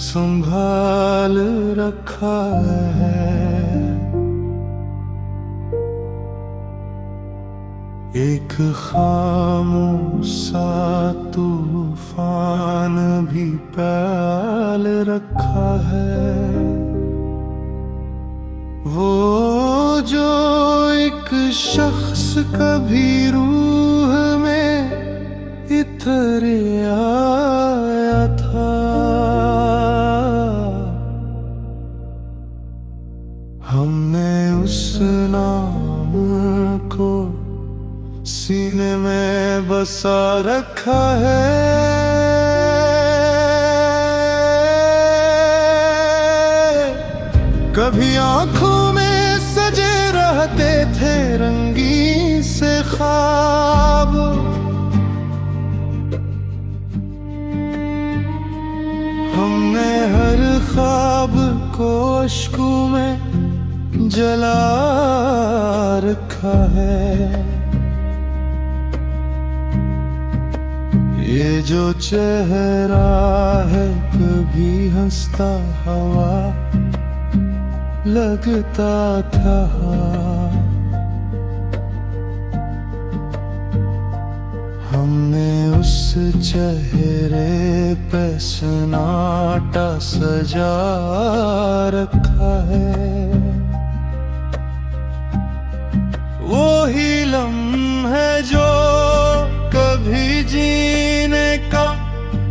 संभाल रखा है। एक खामोश सा तूफान भी पाल रखा है। वो जो एक शख्स कभी रूह में इतर आया था, हमने उस नाम को सीने में बसा रखा है। कभी आंखों में सजे रहते थे रंगीन से ख्वाब, हमने हर ख्वाब को अश्कों में जला रखा है। ये जो चेहरा है कभी हंसता हवा लगता था, हमने उस चेहरे पे सन्नाटा सजा रखा है। वो ही लम्हे जो कभी जीने का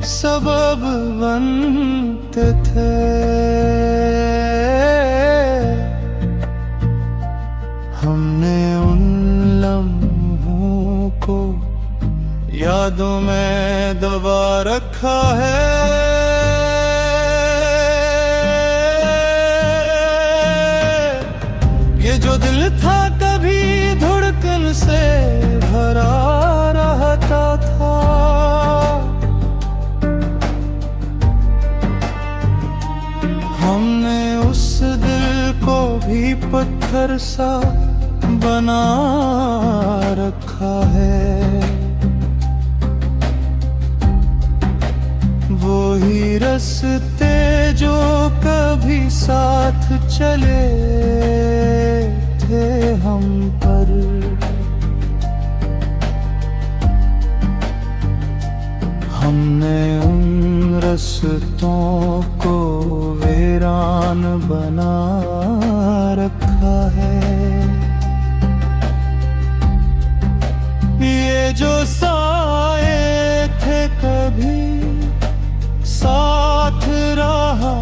सबब बनते थे, हमने उन लम्हों को यादों में दबा रखा है। ये जो दिल था कभी धड़कन से भरा रहता था, हमने उस दिल को भी पत्थर सा बना रखा है। वो ही रास्ते जो कभी साथ चले थे हम पर, हमने उन रास्तों को वीरान बना रखा है। ये जो साए थे कभी साथ रहा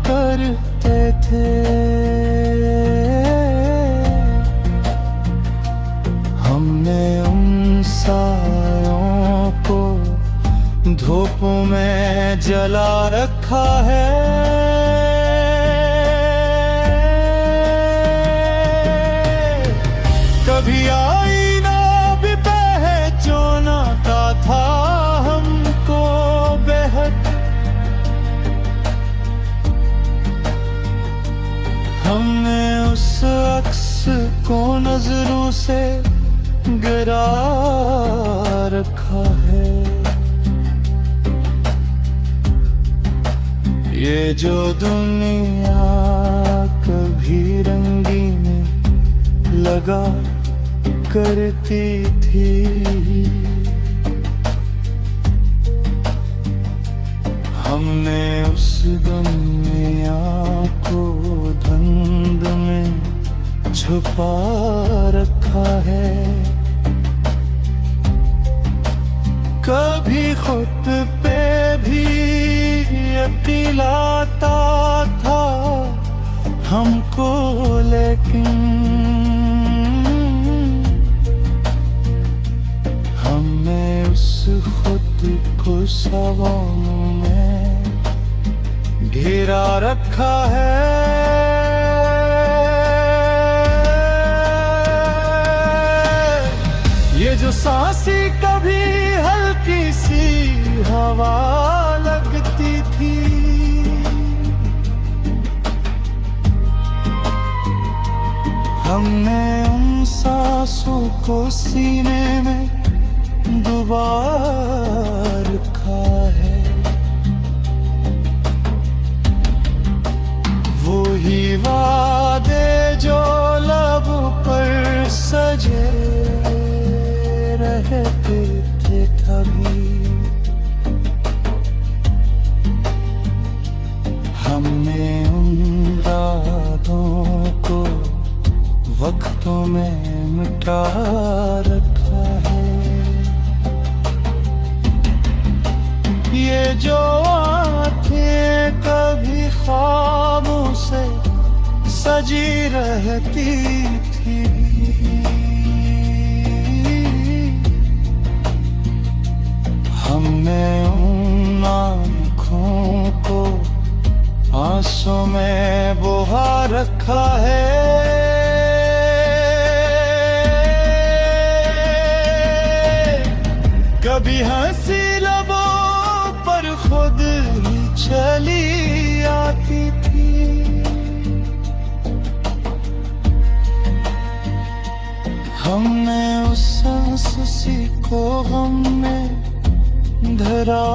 करते थे, हमने उन सायों को धूपों में जला रखा है। कभी आईना भी पहचानता था हमको बेहद, हमने उस अक्स को नजरों से गिरा रखा है। ये जो दुनिया कभी रंगीन लगा करती थी, हमने उस दुनिया को धुंध में छुपा रखा है। कभी खुद पे भी यकीन आता था हमको, लेकिन हमने उस खुद को सवालों में घेरा रखा है। ये जो सांसी कभी हल्की सी हवा लगती थी, हमने उन सांसों को सीने में डुबा रखा है। मिटा रखा है। ये जो आँखें कभी ख्वाबों से सजी रहती थी, हमने उन आँखों को आंसू में बुहा रखा है। कभी हंसी लबों पर खुद ही चली आती थी, हमने उस हंसी को गम में धरा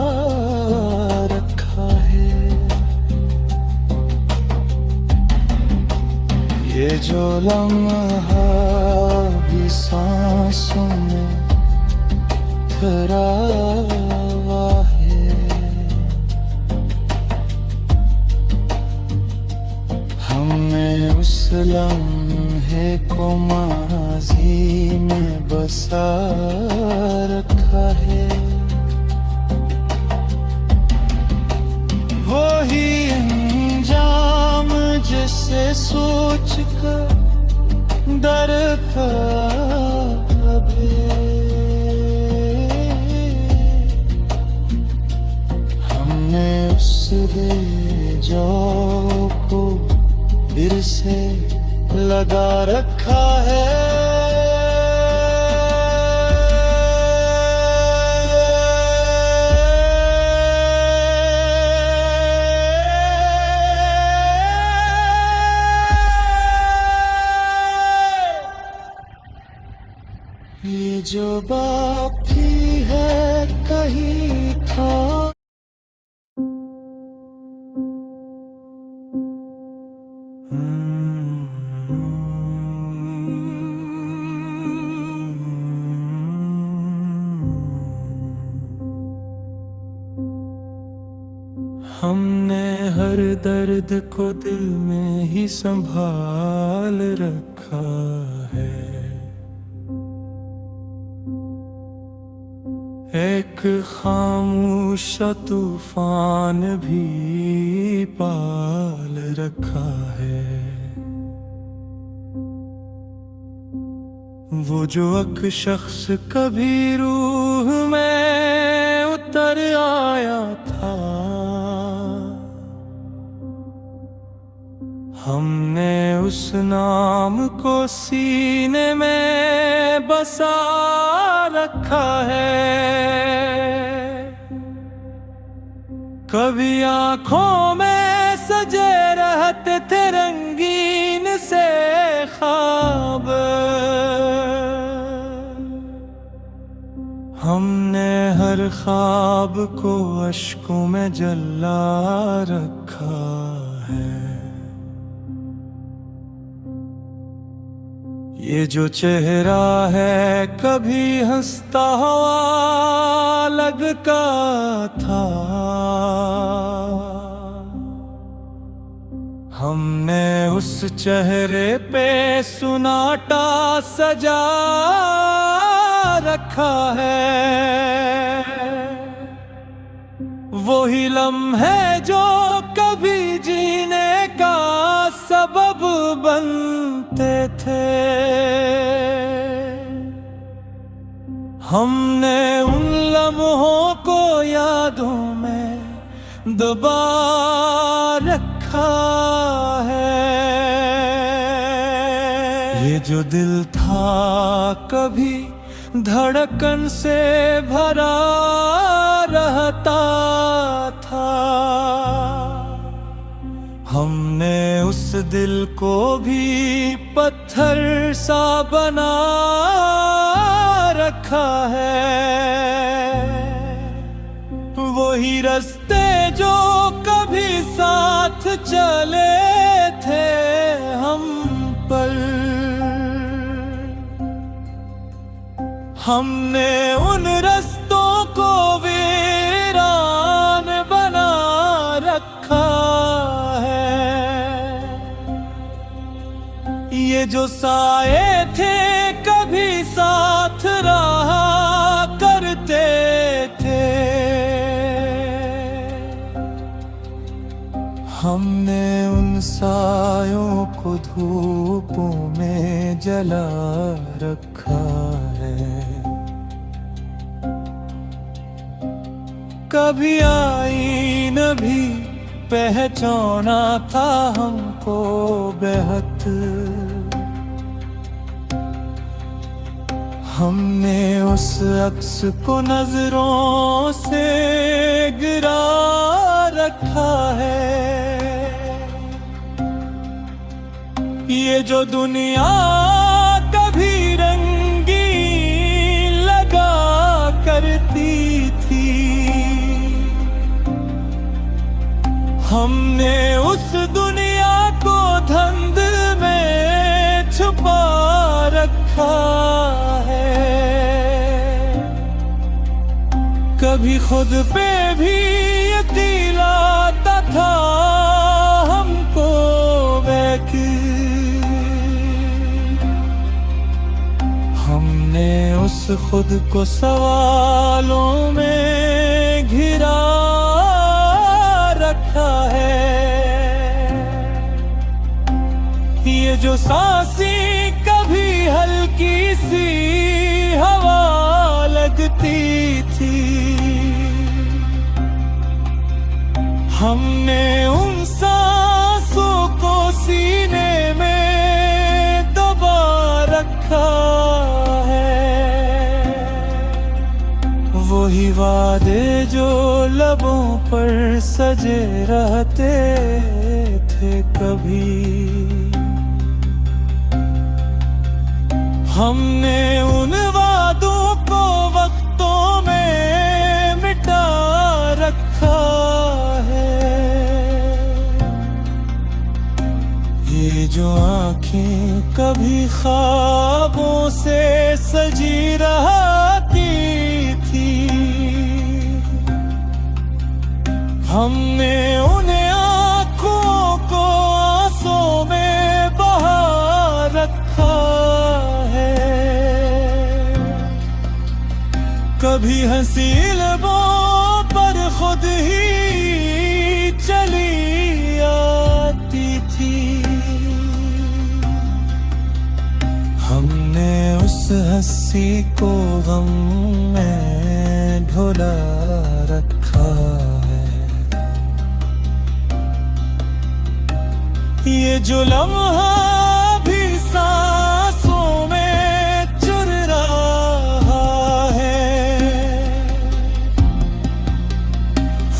रखा है। ये जो लम्हा भी सांसों में धरा हुआ है, हमने उस लम्हे को माज़ी में बसा रखा है। वही अंजाम जिसे सोच कर डरता भी, हमने उस बेजौ को फिर से लगा रखा है। ये जो बाकी है कहीं था, हमने हर दर्द को दिल में ही संभाल रखा है। एक खामोश तूफान भी पाल रखा है। वो जो एक शख्स कभी रूह में उतर आया था, हमने उस नाम को सीने में बसा रखा है। कभी आँखों में सजे रहते थे रंगीन से ख्वाब, हमने हर ख्वाब को अश्कों में जला रखा है। ये जो चेहरा है कभी हंसता हुआ लगता था, हमने उस चेहरे पे सुनाटा सजा रखा है। वही लम्हे जो कभी जीने का सबब बनते थे, हमने उन लम्हों को यादों में दबा रखा है। ये जो दिल था कभी धड़कन से भरा रहता था, हमने उस दिल को भी पत्थर सा बना रखा है। वही रास्ते जो कभी साथ चले थे हम पर, हमने उन रास्तों को वीरान बना रखा है। ये जो साए थे कभी हमने उन सायों को धूपों में जला रखा है। कभी आई न भी पहचाना था हमको बेहद, हमने उस अक्स को नजरों से गिरा रखा है। ये जो दुनिया कभी रंगी लगा करती थी, हमने उस दुनिया को धुंध में छुपा रखा है। कभी खुद पे भी यकीन आता था हमको हमने उस खुद को सवालों में घिरा रखा है। ये जो सांसें कभी हल्की सी हवा लगती थी, हमने उन सांसों को सीने में दबा रखा है। वही वादे जो लबों पर सजे रहते थे कभी, हमने उन वादों को वक्तों में मिटा रखा है। ये जो आँखें कभी ख्वाबों से सजी रहती थी, हमने उन्हें आँखों को आंसू में बहा रखा है। कभी हंसी लबों पर खुद ही चली आती थी, हमने उस हंसी को गम में ढोला रखा है। ये जो लम्हा भी सांसों में चुर रहा है,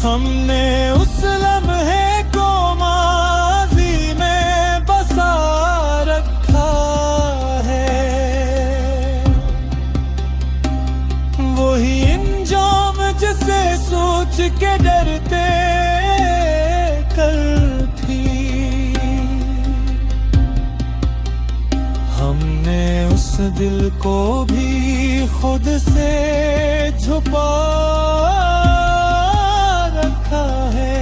हमने उस लम्हे को माज़ी में बसा रखा है। वही इंजाम जिसे सोच के डरते कल थी, हमने उस दिल को भी खुद से छुपा रखा है।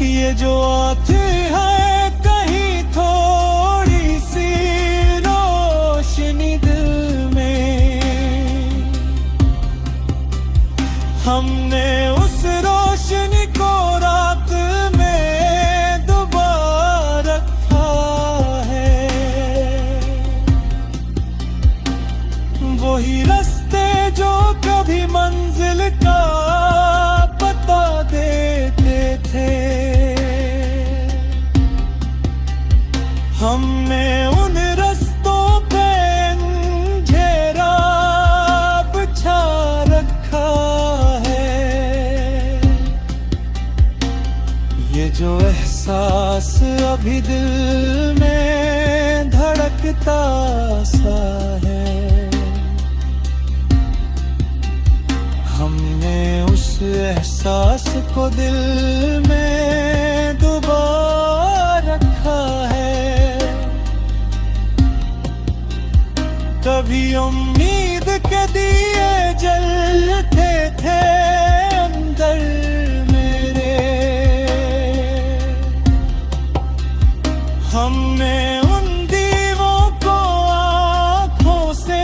ये जो आती है कहीं थोड़ी सी रोशनी दिल में, हमने उस रोशनी को रात में डुबा रखा है। वही रास्ते जो कभी मंजिल का पता देते थे, हमने उन रास्तों पे अंधेरा बिछा रखा है। ये जो एहसास अभी दिल में धड़कता सा है, हमने उस एहसास को दिल में डुबा रखा है। कभी उम्मीद के दिए जलते थे अंदर मेरे, हमने उन दीवों को आँखों से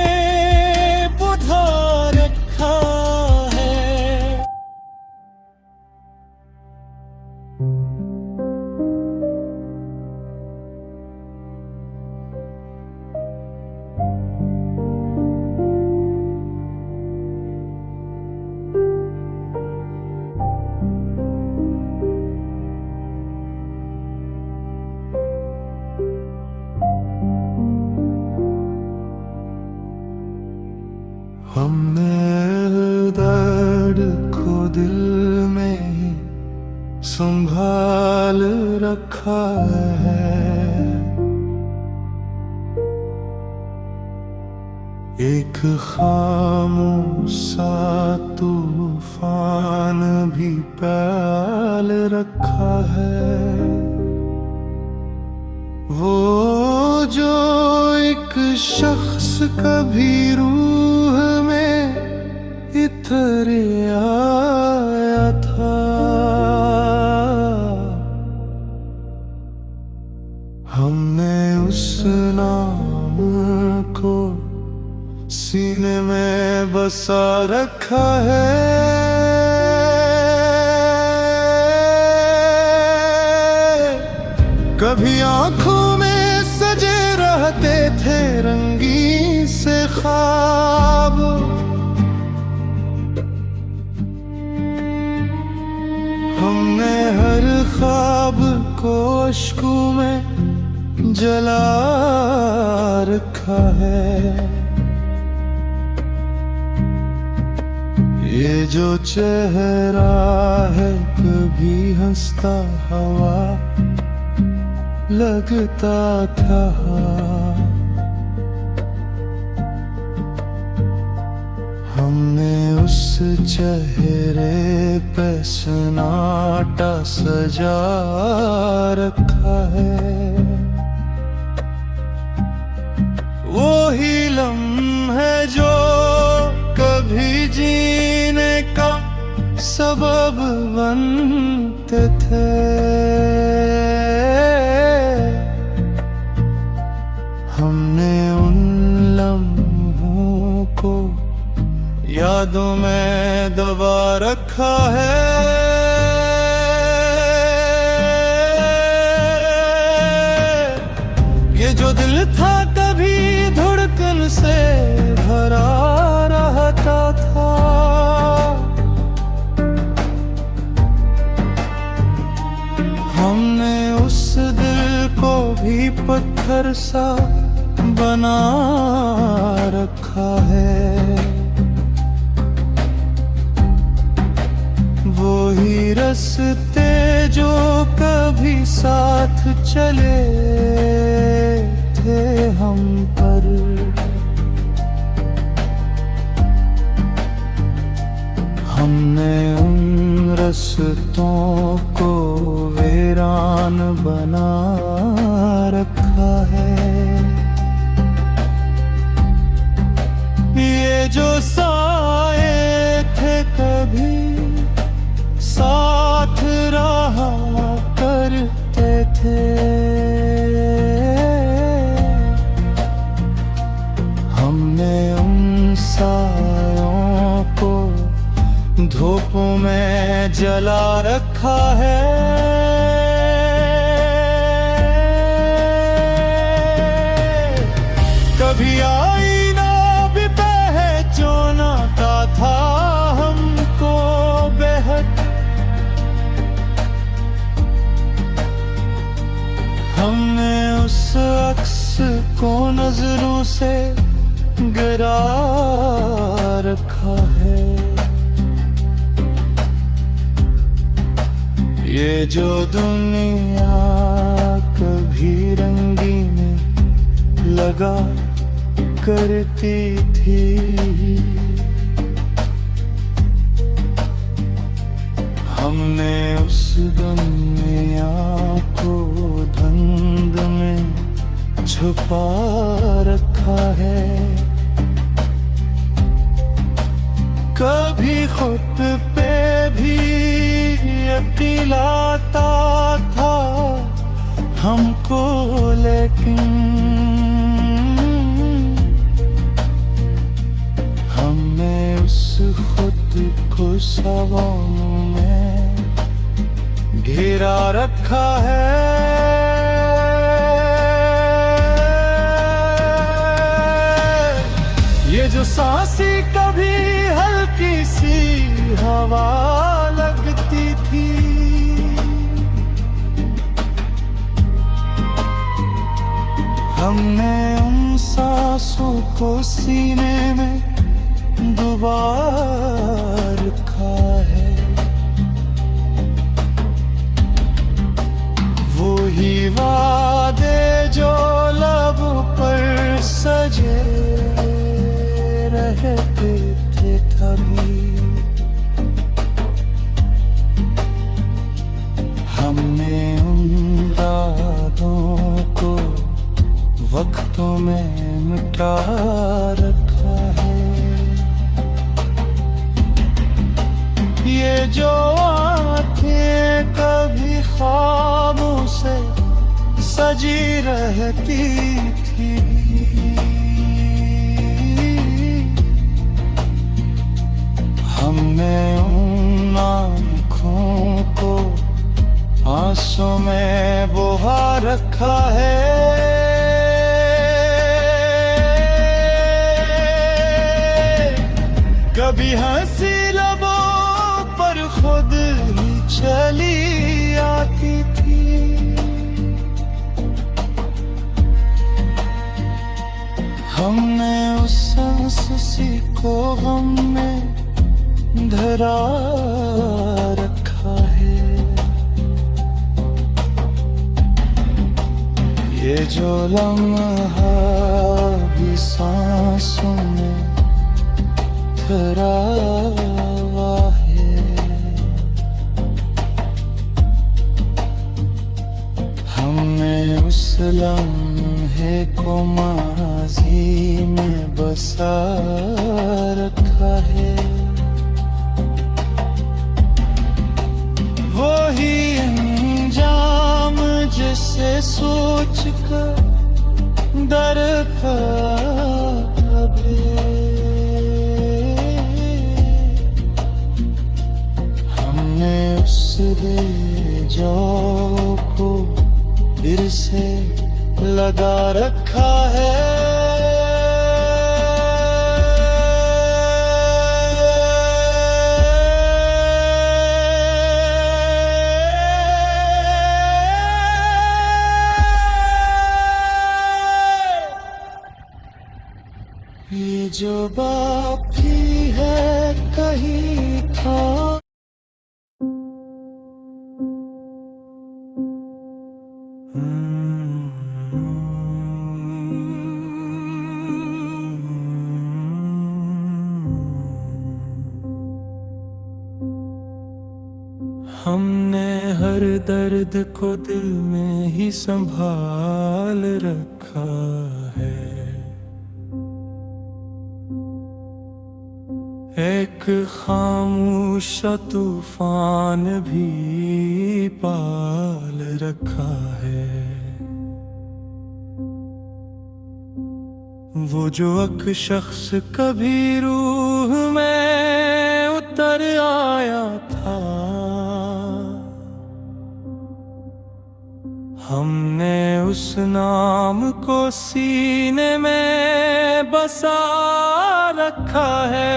बुझा रखा है। को दिल में ही संभाल रखा है। एक खामोश सा तूफान भी पाल रखा है। वो जो एक शख्स कभी रूह में इतर आया था, हमने उस नाम को सीने में बसा रखा है। कभी आंखों में सजे रहते थे रंगीन से ख्वाब, हमने हर ख्वाब को अश्कों में जला रखा है। ये जो चेहरा है कभी हंसता हवा लगता था, हमने उस चेहरे पे सन्नाटा सजा रखा है। वो ही लम्हे जो कभी जीने का सबब बनते थे, हमने उन लम्हों को यादों में दबा रखा है। ये जो दिल था कभी धड़कन से भरा रहता था, हमने उस दिल को भी पत्थर सा बना रखा है। वो ही रास्ते जो कभी साथ चले थे हम पर, हमने उन रास्तों को वीरान बना रखा है। ये जो साए थे कभी साथ रहा करते थे, हमने उन सायों को धूप में जला रखा है। कभी आईना भी पहचानता था हमको बेहद, हमने उस अक्स को नजरों से गिरा रखा है। ये जो दुनिया कभी रंगीन लगा करती थी, हमने उस दुनिया को धुंध में छुपा रखा है। कभी खुद पे भी यकीन आता था हमको, लेकिन हमने उस खुद को सवालों में घेरा रखा है। ये जो सांसी कभी हल्की सी हवा लगती थी, हमने उन सांसों को सीने में डुबा रखा है। में मिटा रखा है। ये जो आँखें कभी ख्वाबों से सजी रहती थी, हमने उन आँखों को आंसू में बुहा रखा है। कभी हंसी लबों पर खुद ही चली आती थी, हमने उस हंसी को गम में धरा रखा है। ये जो लम्हा भी सांसों में धरा हुआ है, हमने उस लम्हे को माज़ी में बसा रखा है। वही अंजाम जिसे सोच कर डर कभी, हमने उस बेजा को फिर से लगा रखा है। ये जो बाकी है कहीं था, हमने हर दर्द को दिल में ही संभाल रखा है। एक खामोश तूफान भी पाल रखा है। वो जो एक शख्स कभी रूह में उतर आया था, हमने उस नाम को सीने में बसा रखा है।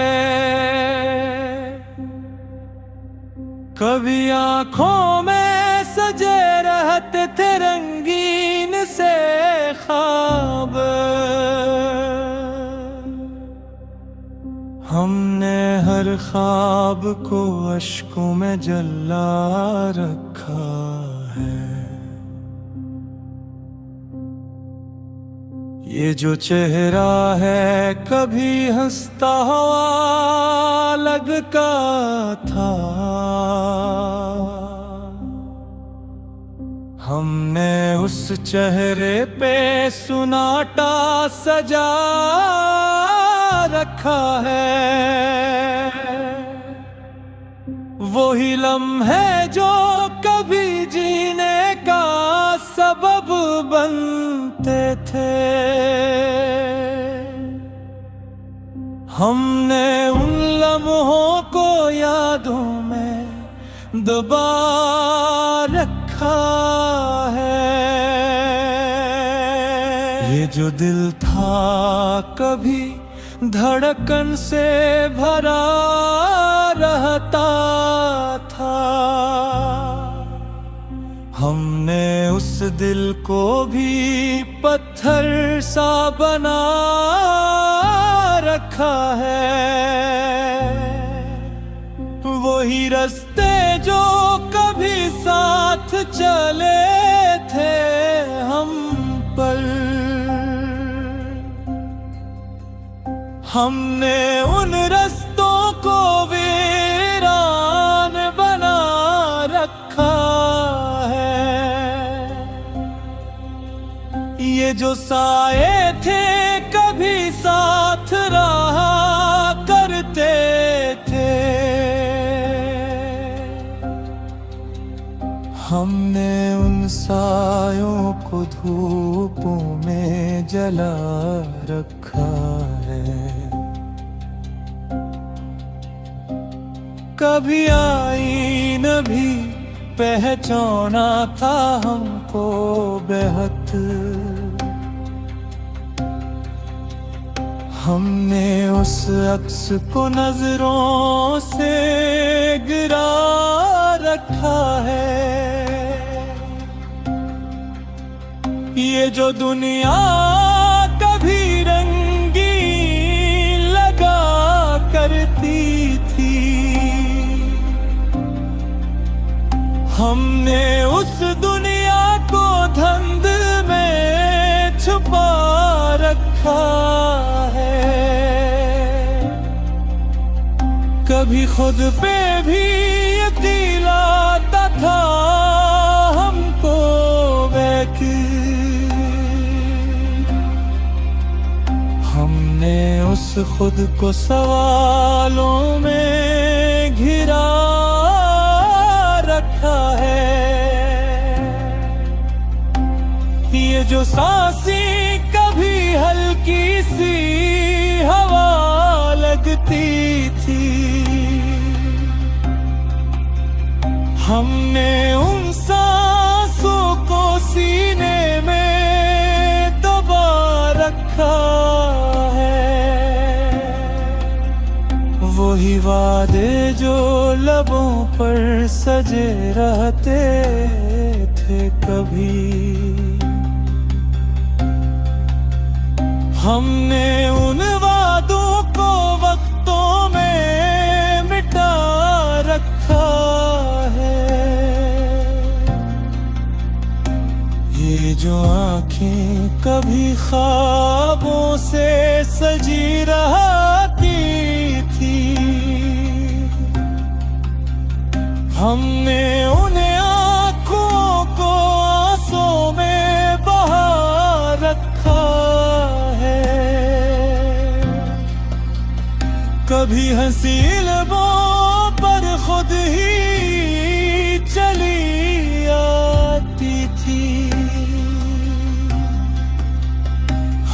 कभी आँखों में सजे रहते थे रंगीन से ख्वाब, हमने हर ख्वाब को अश्कों में जला रखा है। ये जो चेहरा है कभी हंसता हुआ लगता था, हमने उस चेहरे पे सुनाटा सजा रखा है। वही लम्हे जो कभी जीने का सबब बनते थे, हमने उन लम्हों को यादों में दबा रखा है। ये जो दिल था कभी धड़कन से भरा रहता था, हमने उस दिल को भी पत्थर सा बना रखा है। वही रास्ते जो कभी साथ चले थे हम पर, हमने उन रास्तों को वीरान बना रखा है। ये जो साए थे हमने उन सायों को धूपों में जला रखा है। कभी आईन भी पहचाना था हमको बेहद। हमने उस अक्स को नजरों से गिरा रखा है। ये जो दुनिया कभी रंगी लगा करती थी, हमने उस दुनिया को धुंध में छुपा रखा है। कभी खुद पे भी यकीन आता था हमको कि हमने उस खुद को सवालों में घिरा रखा है। ये जो सांसें कभी हल्की सी हवा लगती थी, हमने उन सांसों को सीने में दबा रखा है। वही वादे जो लबों पर सजे रहते थे कभी, हमने उन वादों को वक्तों में मिटा रखा है। ये जो आँखें कभी ख्वाबों से सजी रहती थी, हमने उन आँखों को आंसू में बहा रखा है। कभी हंसी लबों पर खुद ही चली आती थी,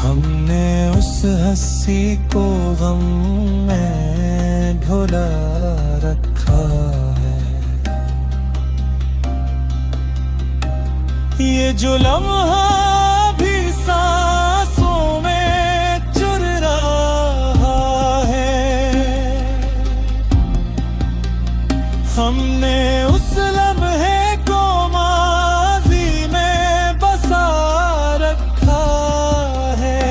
हमने उस हंसी को गम में ढोला रखा है। ये जो लम्हा भी सांसों में चुर रहा है, हमने उस लम्हे को माज़ी में बसा रखा है।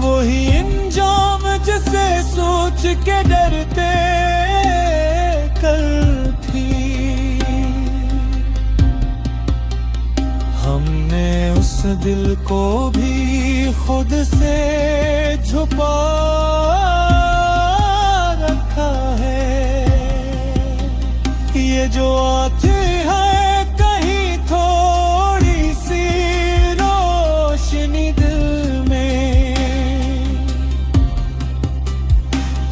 वही अंजाम जिसे सोच के डरते कल थी, हमने उस दिल को भी खुद से छुपा रखा है। ये जो आती है कहीं थोड़ी सी रोशनी दिल में,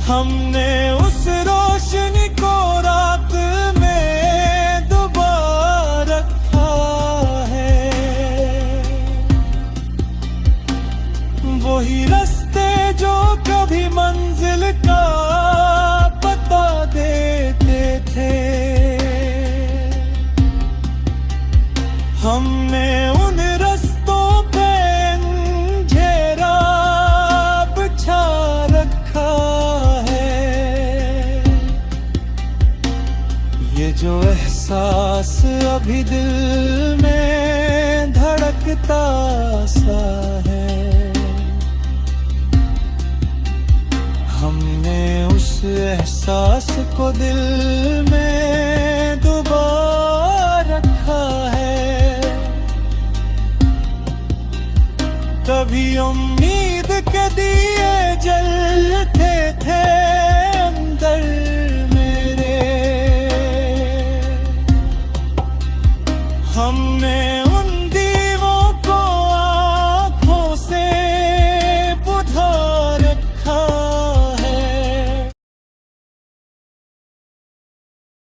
हमने उस रोशनी को रात में दबा रखा है। वही रास्ते जो कभी मंजिल का पता देते थे, हमने उन रास्तों पे अंधेरा बिछा रखा है। ये जो एहसास अभी दिल में धड़कता सा है, हमने उस एहसास को दिल में डुबा रखा है। कभी उम्मीद के दिए जलते थे,